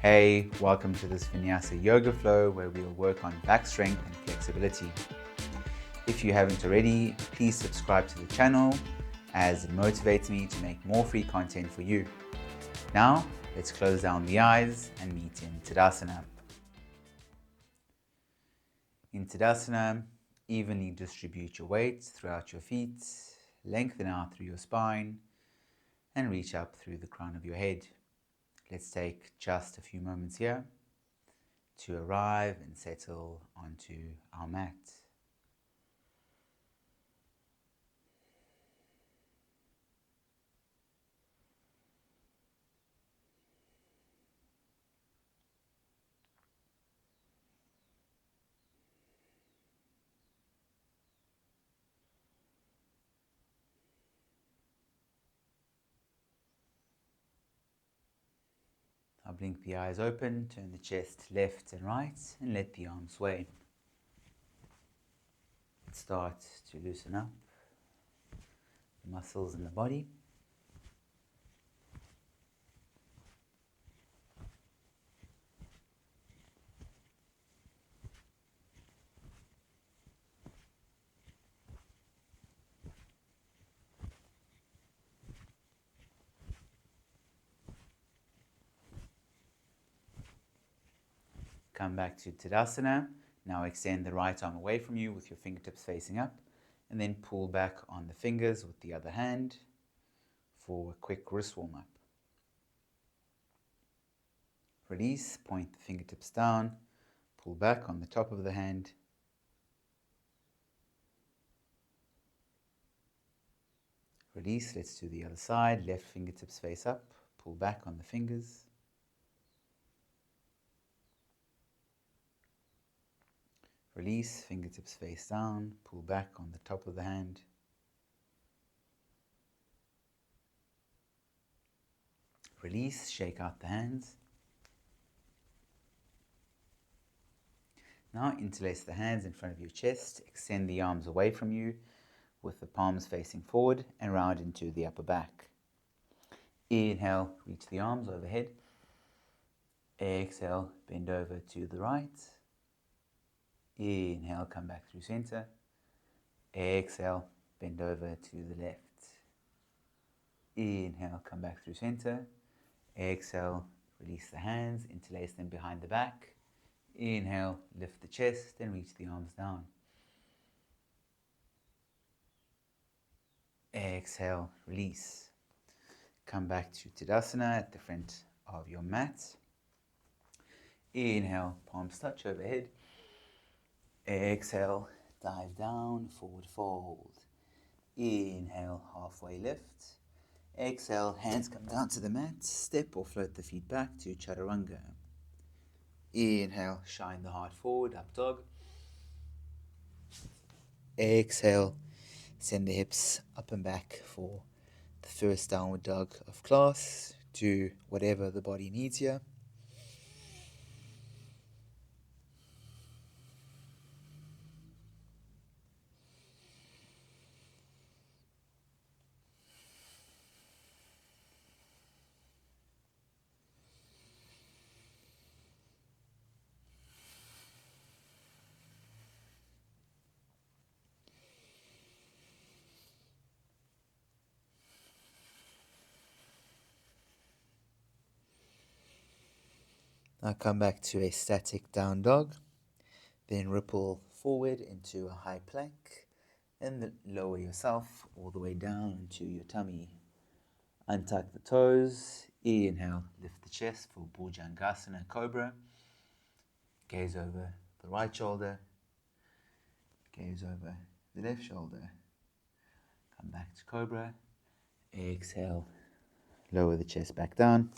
Hey, welcome to this Vinyasa yoga flow where we'll work on back strength and flexibility. If you haven't already, please subscribe to the channel as it motivates me to make more free content for you. Now, let's close down the eyes and meet in Tadasana. In Tadasana, evenly distribute your weight throughout your feet, lengthen out through your spine, and reach up through the crown of your head. Let's take just a few moments here to arrive and settle onto our mat. I'll blink the eyes open, turn the chest left and right, and let the arms sway. Start to loosen up the muscles in the body. Come back to Tadasana. Now extend the right arm away from you with your fingertips facing up, and then pull back on the fingers with the other hand for a quick wrist warm-up. Release, point the fingertips down, pull back on the top of the hand. Release, let's do the other side, left fingertips face up, pull back on the fingers. Release, fingertips face down, pull back on the top of the hand. Release, shake out the hands. Now interlace the hands in front of your chest, extend the arms away from you with the palms facing forward and round into the upper back. Inhale, reach the arms overhead. Exhale, bend over to the right. Inhale, come back through center. Exhale, bend over to the left. Inhale, come back through center. Exhale, release the hands, interlace them behind the back. Inhale, lift the chest and reach the arms down. Exhale, release. Come back to Tadasana at the front of your mat. Inhale, palms touch overhead. Exhale, dive down, forward fold. Inhale, halfway lift. Exhale, hands come down to the mat. Step or float the feet back to Chaturanga. Inhale, shine the heart forward, up dog. Exhale, send the hips up and back for the first downward dog of class. Do whatever the body needs here. Now come back to a static down dog, then ripple forward into a high plank, and then lower yourself all the way down into your tummy. Untuck the toes, inhale, lift the chest for Bhujangasana Cobra. Gaze over the right shoulder, gaze over the left shoulder. Come back to Cobra, exhale, lower the chest back down,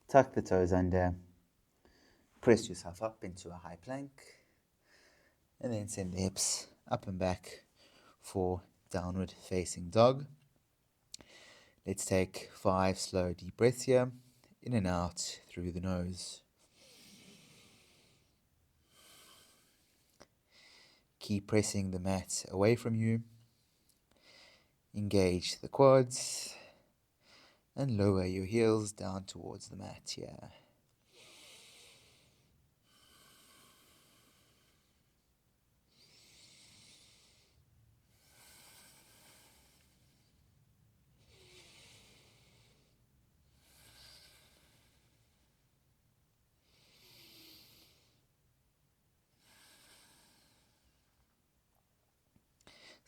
tuck the toes under, press yourself up into a high plank, and then send the hips up and back for downward facing dog. Let's take 5 slow deep breaths here, in and out through the nose. Keep pressing the mat away from you. Engage the quads and lower your heels down towards the mat here.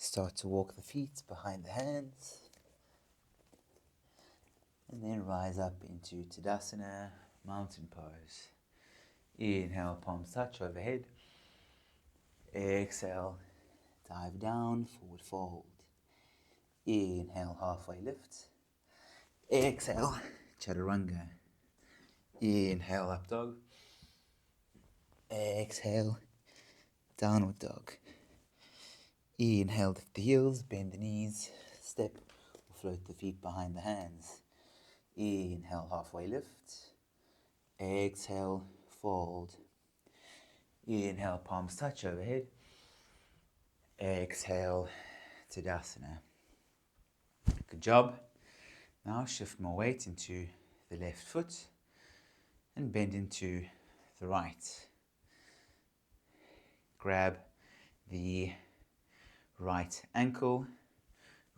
Start to walk the feet behind the hands. And then rise up into Tadasana, mountain pose. Inhale, palms touch overhead. Exhale, dive down, forward fold. Inhale, halfway lift. Exhale, chaturanga. Inhale, up dog. Exhale, downward dog. Inhale, lift the heels, bend the knees, step or float the feet behind the hands. Inhale, halfway lift. Exhale, fold. Inhale, palms touch overhead. Exhale, Tadasana. Good job. Now shift more weight into the left foot and bend into the right. Grab the right ankle,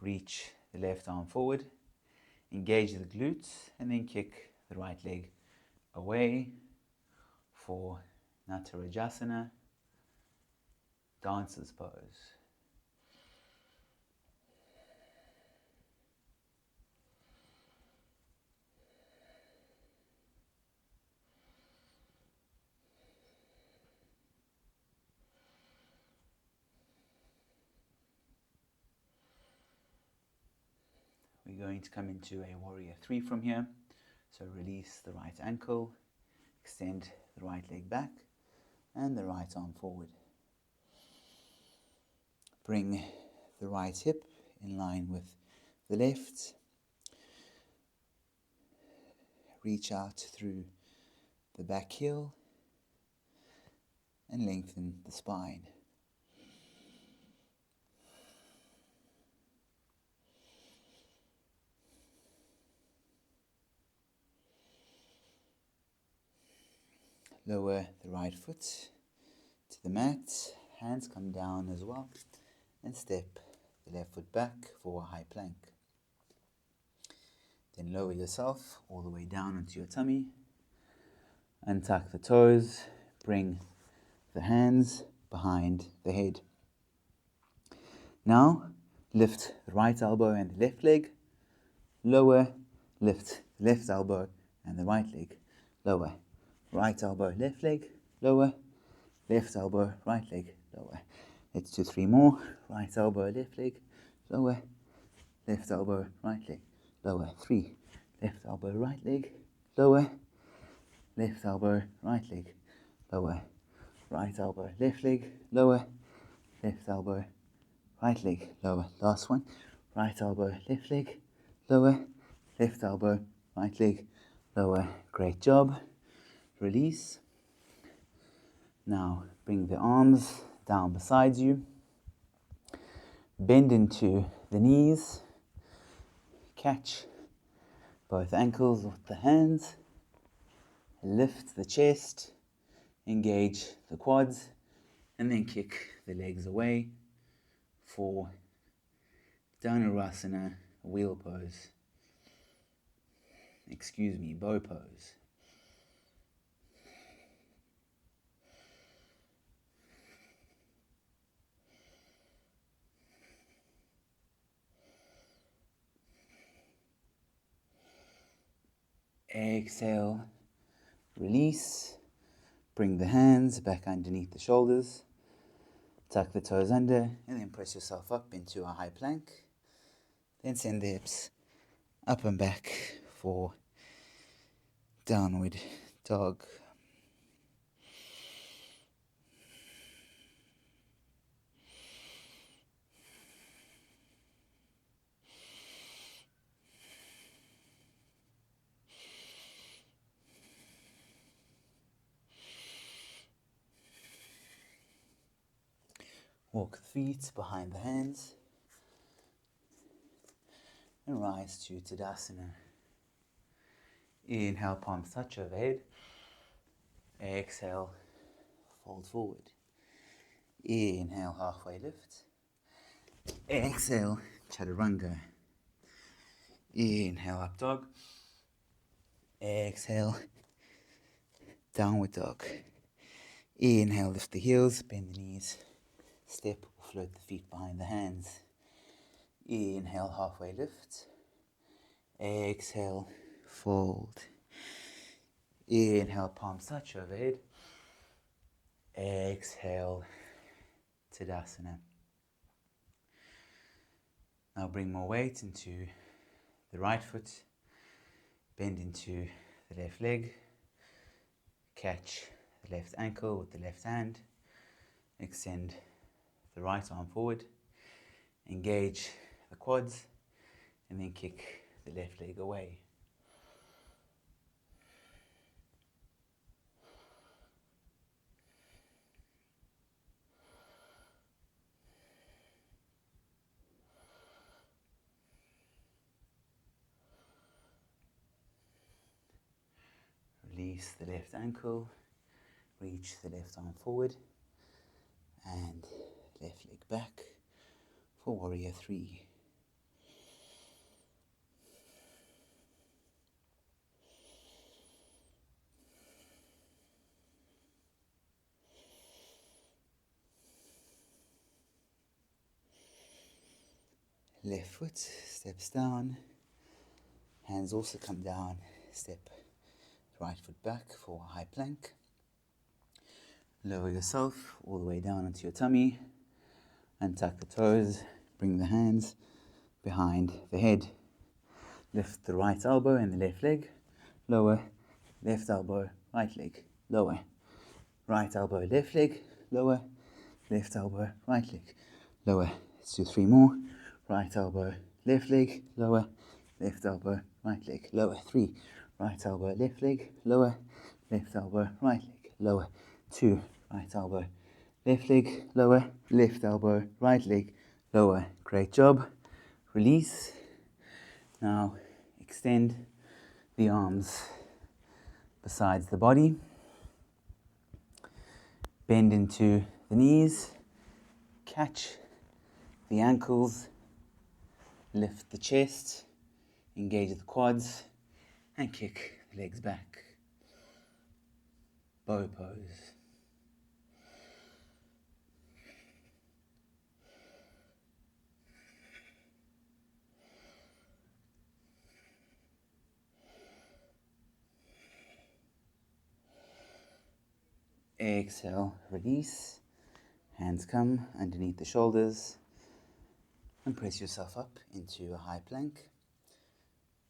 reach the left arm forward, engage the glutes, and then kick the right leg away for Natarajasana, dancer's pose. We're going to come into a warrior 3 from here. So release the right ankle, extend the right leg back, and the right arm forward. Bring the right hip in line with the left. Reach out through the back heel and lengthen the spine. Lower the right foot to the mat, hands come down as well, and step the left foot back for a high plank. Then lower yourself all the way down onto your tummy, untuck the toes, bring the hands behind the head. Now lift the right elbow and the left leg, lower, lift the left elbow and the right leg, lower. Right elbow, left leg, lower. Left elbow, right leg, lower. Let's do 3 more. Right elbow, left leg, lower. Left elbow, right leg, lower. 3. Left elbow, right leg, lower. Left elbow, right leg, lower. Right elbow, left leg, lower. Left elbow, right leg, lower. Last one. Right elbow, left leg, lower. Left elbow, right leg, lower. Great job. Release. Now bring the arms down beside you. Bend into the knees. Catch both ankles with the hands. Lift the chest. Engage the quads. And then kick the legs away for Dhanurasana, wheel pose. Bow pose. Exhale, release, bring the hands back underneath the shoulders, tuck the toes under, and then press yourself up into a high plank. Then send the hips up and back for downward dog. Walk the feet behind the hands and rise to Tadasana. Inhale, palms touch overhead. Exhale, fold forward. Inhale, halfway lift. Exhale, chaturanga. Inhale, up dog. Exhale, downward dog. Inhale, lift the heels, bend the knees. Step or float the feet behind the hands. Inhale, halfway lift. Exhale, fold. Inhale, palms touch overhead. Exhale, Tadasana. Now bring more weight into the right foot. Bend into the left leg. Catch the left ankle with the left hand. Extend the right arm forward. Engage the quads. And then kick the left leg away. Release the left ankle, reach the left arm forward, and left leg back for warrior 3. Left foot steps down, hands also come down, step right foot back for a high plank. Lower yourself all the way down onto your tummy, untuck the toes, bring the hands behind the head. Lift the right elbow and the left leg, lower, left elbow, right leg, lower. Right elbow, left leg, lower, left elbow, right leg, lower. Let's do 3 more. Right elbow, left leg, lower, left elbow, right leg, lower. 3. Right elbow, left leg, lower, left elbow, right leg, lower. 2. Right elbow, left leg, lower, left elbow, right leg, lower. Great job. Release. Now extend the arms besides the body. Bend into the knees, catch the ankles, lift the chest, engage the quads, and kick the legs back. Bow pose. Exhale, release. Hands come underneath the shoulders and press yourself up into a high plank.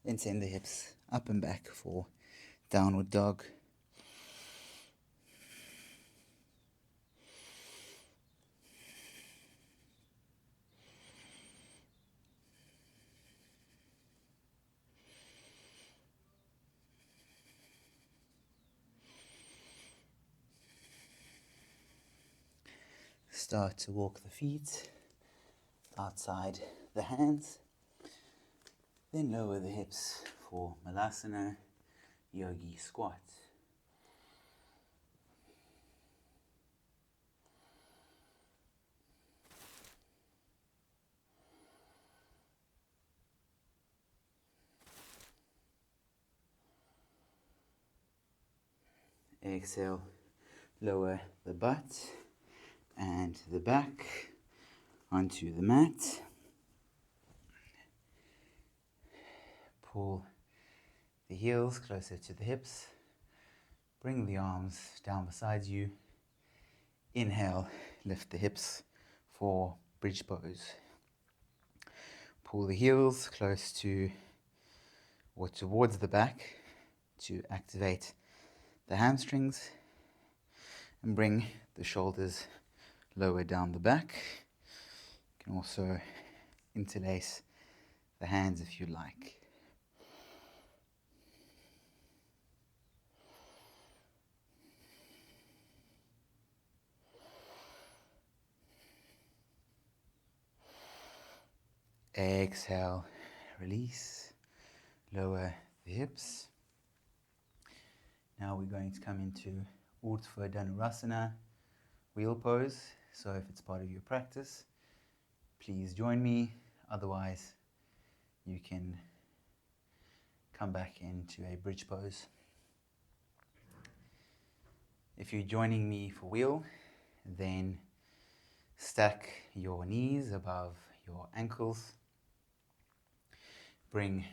Then send the hips up and back for downward dog. Start to walk the feet outside the hands. Then lower the hips for Malasana Yogi Squat. Exhale, lower the butt and the back onto the mat. Pull the heels closer to the hips. Bring the arms down beside you. Inhale, lift the hips for bridge pose. Pull the heels close to or towards the back to activate the hamstrings and bring the shoulders lower down the back. You can also interlace the hands if you like. Exhale, release, lower the hips. Now we're going to come into Urdhva Dhanurasana, wheel pose. So if it's part of your practice, please join me. Otherwise, you can come back into a bridge pose. If you're joining me for wheel, then Stack your knees above your ankles. Bring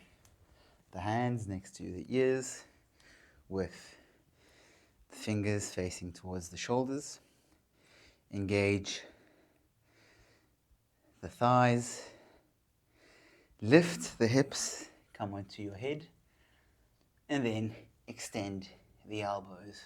the hands next to the ears with the fingers facing towards the shoulders. Engage the thighs. Lift the hips, come onto your head, and then extend the elbows.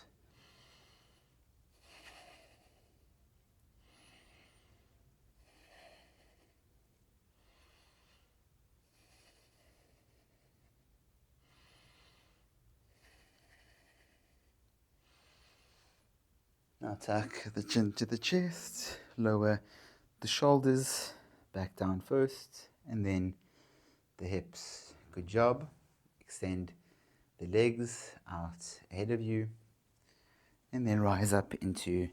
Now tuck the chin to the chest, lower the shoulders back down first, and then the hips. Good job. Extend the legs out ahead of you, and then rise up into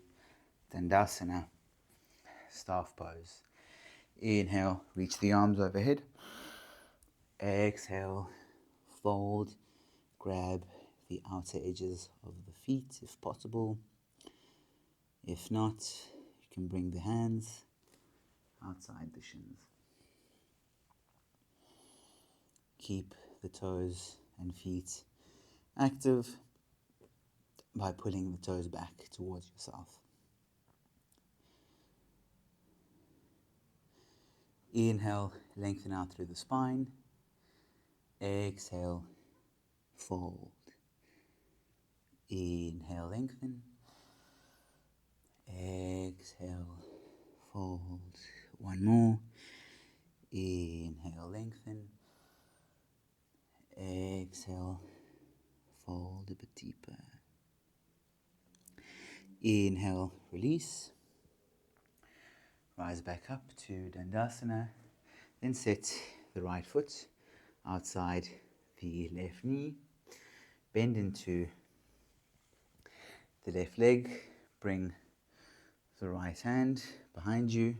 Dandasana, staff pose. Inhale, reach the arms overhead. Exhale, fold, grab the outer edges of the feet if possible. If not, you can bring the hands outside the shins. Keep the toes and feet active by pulling the toes back towards yourself. Inhale, lengthen out through the spine. Exhale, fold. Inhale, lengthen. Exhale, fold. One more. Inhale, lengthen. Exhale, fold a bit deeper. Inhale, release. Rise back up to Dandasana. Then set the right foot outside the left knee. Bend into the left leg. Bring the right hand behind you.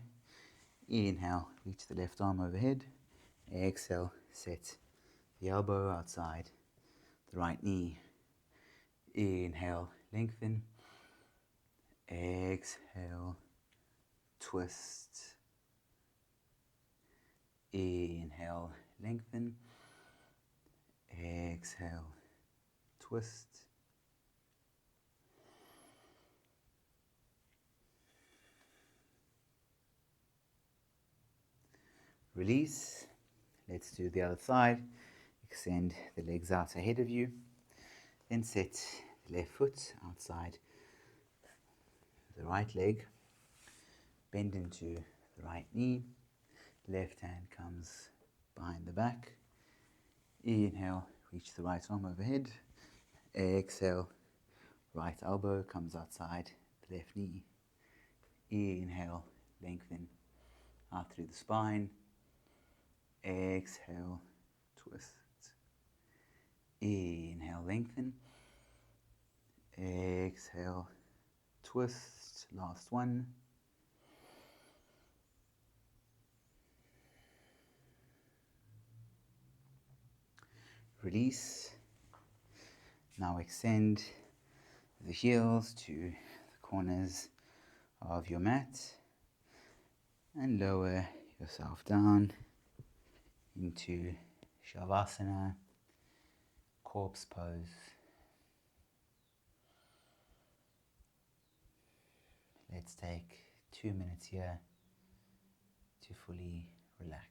Inhale, reach the left arm overhead. Exhale, set the elbow outside the right knee. Inhale, lengthen. Exhale, twist. Inhale, lengthen. Exhale, twist. Release. Let's do the other side. Extend the legs out ahead of you. Then set the left foot outside the right leg. Bend into the right knee. Left hand comes behind the back. Inhale, reach the right arm overhead. Exhale, right elbow comes outside the left knee. Inhale, lengthen out through the spine. Exhale, twist. Inhale, lengthen. Exhale, twist. Last one. Release. Now extend the heels to the corners of your mat and lower yourself down into Savasana, corpse pose. Let's take 2 minutes here to fully relax.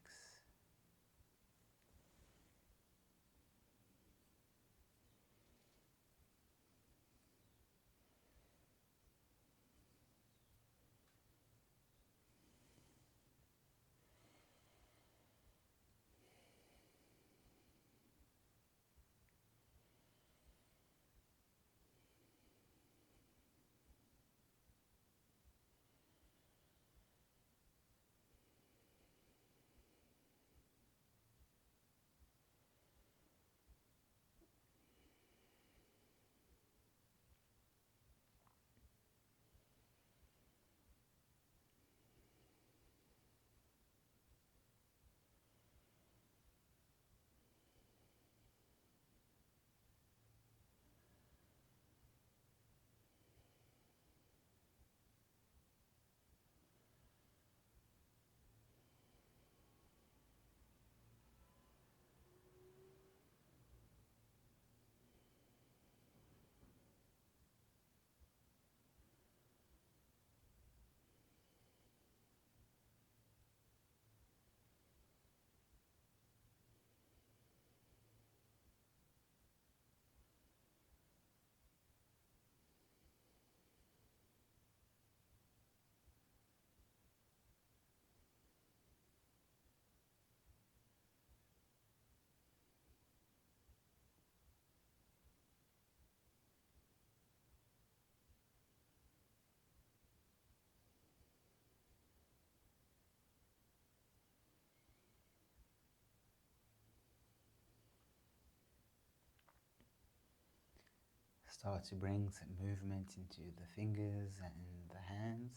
Start to bring some movement into the fingers and the hands.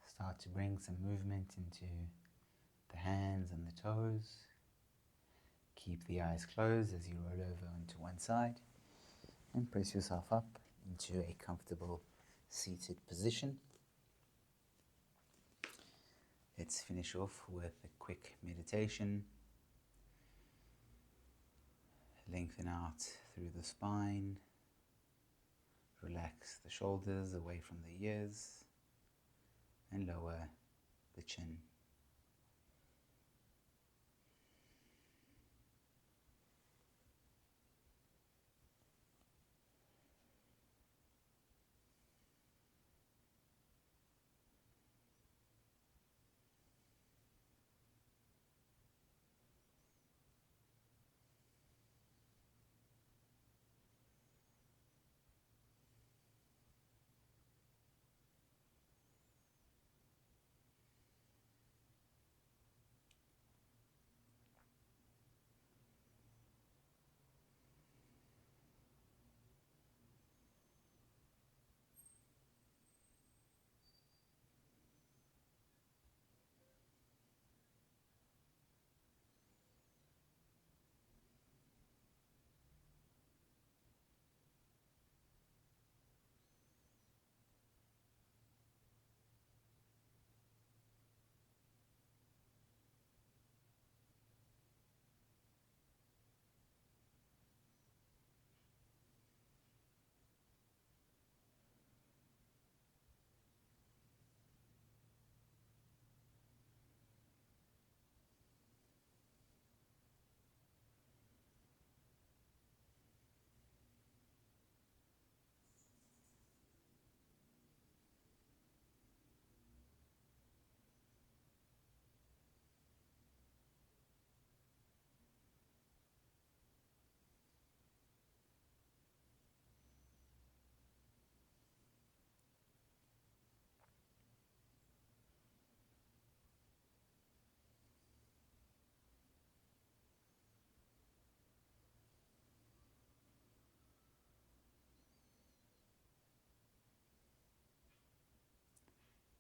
Start to bring some movement into the hands and the toes. Keep the eyes closed as you roll over onto one side and press yourself up into a comfortable seated position. Let's finish off with a quick meditation. Lengthen out through the spine. Relax the shoulders away from the ears and lower the chin.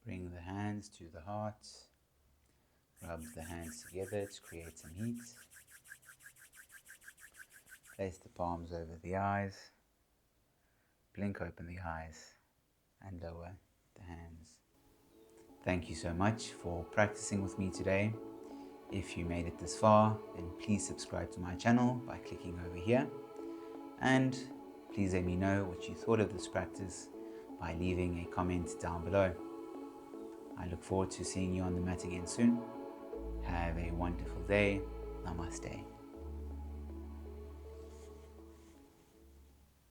Bring the hands to the heart. Rub the hands together to create some heat. Place the palms over the eyes. Blink open the eyes and lower the hands. Thank you so much for practicing with me today. If you made it this far, then please subscribe to my channel by clicking over here. And please let me know what you thought of this practice by leaving a comment down below. I look forward to seeing you on the mat again soon. Have a wonderful day. Namaste.